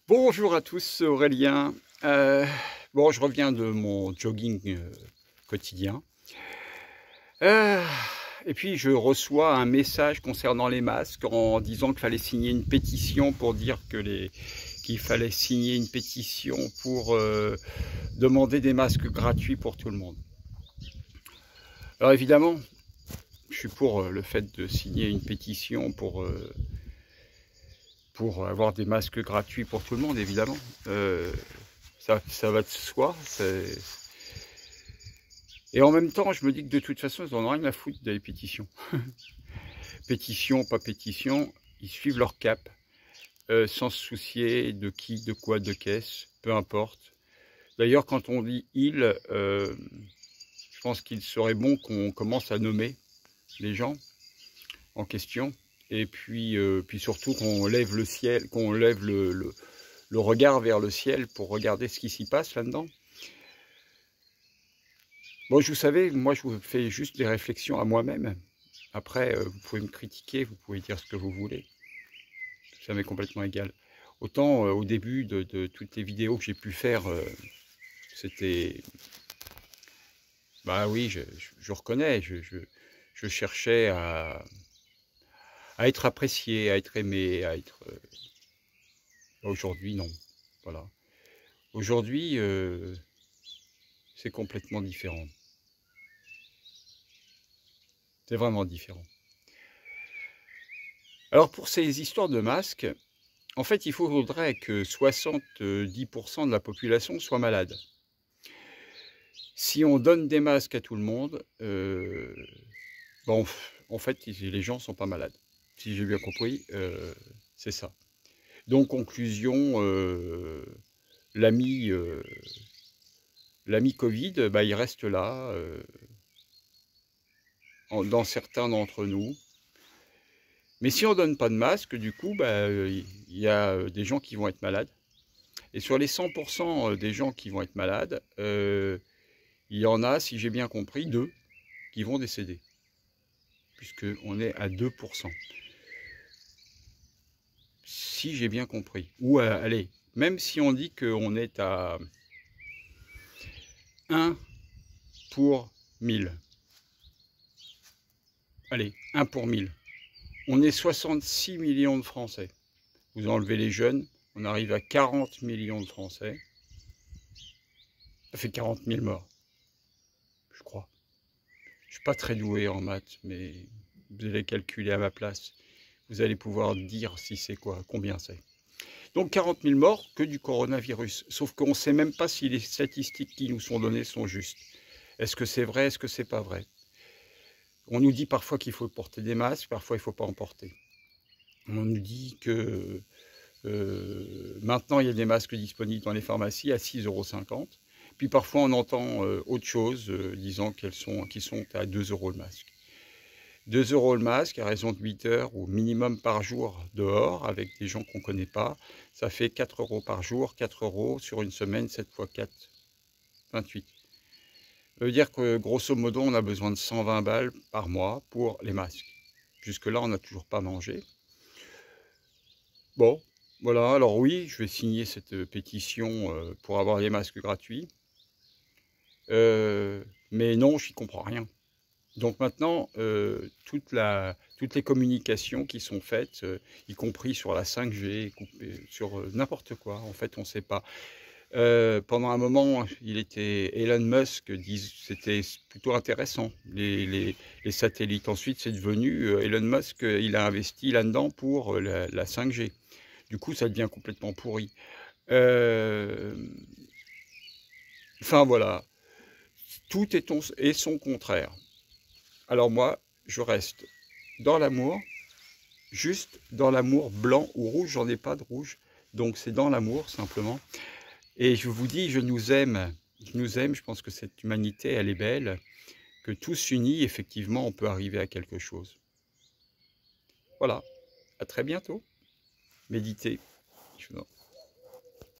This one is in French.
Bonjour à tous, c'est Aurélien. Bon, je reviens de mon jogging quotidien. Euh, et puis, je reçois un message concernant les masques en disant qu'il fallait signer une pétition pour dire qu'il fallait signer une pétition pour demander des masques gratuits pour tout le monde. Alors évidemment, je suis pour le fait de signer une pétition pour avoir des masques gratuits pour tout le monde, évidemment. Ça va de soi. Et en même temps, je me dis que de toute façon, ils n'en ont rien à foutre des pétitions. Pétition, pas pétition, ils suivent leur cap, sans se soucier de qui, de quoi, de qu'est-ce, peu importe. D'ailleurs, quand on dit « ils », je pense qu'il serait bon qu'on commence à nommer les gens en question. Et puis surtout qu'on lève le ciel, qu'on lève le regard vers le ciel pour regarder ce qui s'y passe là-dedans. Bon, vous savez, moi je vous fais juste des réflexions à moi-même. Après, vous pouvez me critiquer, vous pouvez dire ce que vous voulez. Ça m'est complètement égal. Autant au début de toutes les vidéos que j'ai pu faire, c'était... Bah oui, je reconnais, je cherchais à être apprécié, à être aimé, à être... Aujourd'hui, non. Voilà. Aujourd'hui, c'est complètement différent. C'est vraiment différent. Alors pour ces histoires de masques, en fait, il faudrait que 70% de la population soit malade. Si on donne des masques à tout le monde, bon, en fait, les gens ne sont pas malades. Si j'ai bien compris, c'est ça. Donc, conclusion, l'ami Covid, bah, il reste là, dans certains d'entre nous. Mais si on ne donne pas de masque, du coup, bah, y a des gens qui vont être malades. Et sur les 100% des gens qui vont être malades, il y en a, si j'ai bien compris, 2 qui vont décéder. Puisqu'on est à 2%. Si j'ai bien compris. Ou allez, même si on dit qu'on est à 1 pour 1000. Allez, 1 pour 1000. On est 66 millions de Français. Vous enlevez les jeunes, on arrive à 40 millions de Français. Ça fait 40 000 morts, je crois. Je ne suis pas très doué en maths, mais vous allez calculer à ma place. Vous allez pouvoir dire si c'est quoi, combien c'est. Donc 40 000 morts que du coronavirus. Sauf qu'on ne sait même pas si les statistiques qui nous sont données sont justes. Est-ce que c'est vrai, est-ce que c'est pas vrai? On nous dit parfois qu'il faut porter des masques, parfois il ne faut pas en porter. On nous dit que maintenant il y a des masques disponibles dans les pharmacies à 6,50 €. Puis parfois on entend autre chose, disant qu'ils sont à 2 € le masque. 2 € le masque à raison de 8 heures au minimum par jour dehors avec des gens qu'on ne connaît pas. Ça fait 4 € par jour, 4 € sur une semaine, 7 x 4, 28. Ça veut dire que grosso modo on a besoin de 120 balles par mois pour les masques. Jusque-là on n'a toujours pas mangé. Bon, voilà, alors oui, je vais signer cette pétition pour avoir les masques gratuits. Mais non, j'y comprends rien. Donc maintenant, toutes les communications qui sont faites, y compris sur la 5G, sur n'importe quoi, en fait, on ne sait pas. Pendant un moment, Elon Musk c'était plutôt intéressant, les satellites. Ensuite, c'est devenu, Elon Musk, il a investi là-dedans pour la 5G. Du coup, ça devient complètement pourri. Enfin, voilà. Tout est son contraire. Alors moi, je reste dans l'amour, juste dans l'amour blanc ou rouge, j'en ai pas de rouge, donc c'est dans l'amour simplement. Et je vous dis, je nous aime, je pense que cette humanité, elle est belle, que tous unis, effectivement, on peut arriver à quelque chose. Voilà, à très bientôt, méditez.